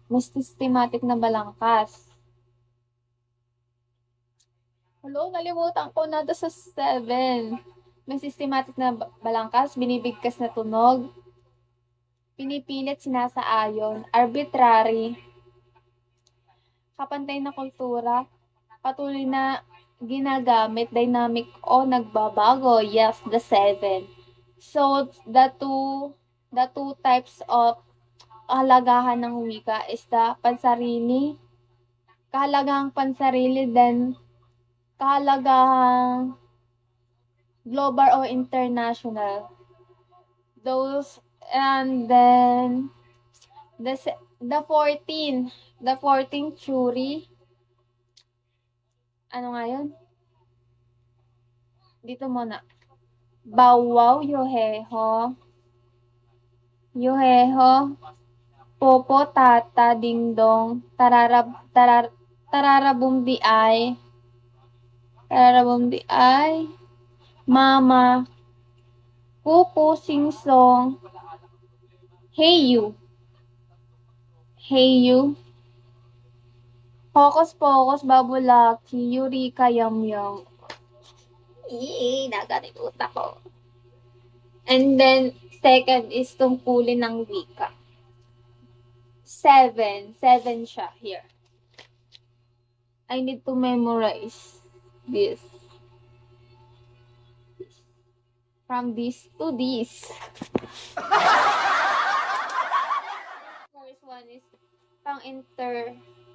May systematic na balangkas. Hello, nalimutan ko na sa 7. May systematic na balangkas, binibigkas na tunog, pinipilit sinasaayon, arbitrary, kapantay na kultura, patuloy na ginagamit, dynamic o nagbabago. Yes, the 7. So, the two types of kahalagahan ng wika is the pansarili, kahalagahang pansarili, then kahalagahang global o international. Those, and then the 14, the 14 theory. Ano nga yun? Dito muna. Bawaw, yoheho, popo, tata, dingdong, tararabum di ay, mama, kuku, singsong, hey you, Hocus Pocus, Babulaki, Eureka, Yum Yum. Nakalimutan ko. And then, second is tungkulin ng wika. 7 siya here. I need to memorize this. From this to this. First one is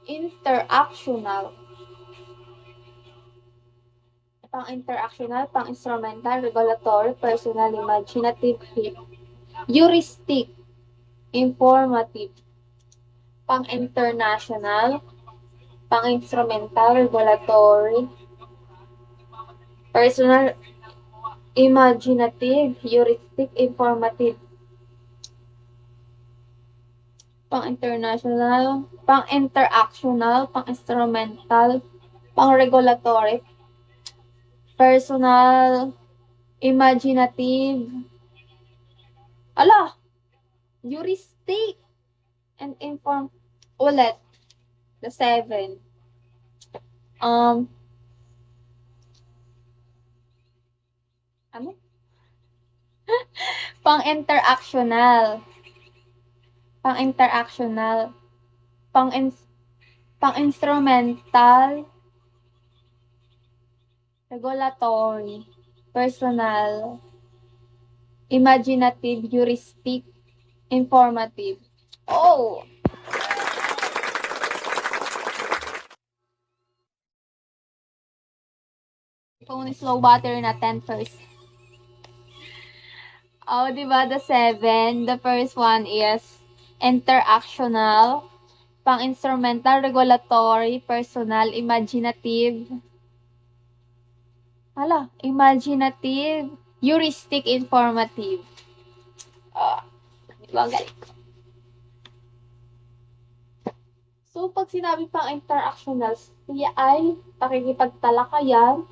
interactional. Pang-instrumental, regulatory, personal, imaginative, heuristic, informative. Pang-international, pang-instrumental, regulatory, personal, imaginative, heuristic, informative. Pang-international, pang-interactional, pang-instrumental, pang-regulatory, personal, imaginative, heuristic, and ulit, the 7. Ano? Pang-interactional, pang-instrumental, regulatory, personal, imaginative, heuristic, informative. Oh! Phone is low battery na 10%. Oh, di ba? The 7. The first one is interactional, pang-instrumental, regulatory, personal, imaginative. Imaginative, heuristic, informative. Di ba? Galing. So, pag sinabi pang interactional, siya ay pakikipagtalakayan,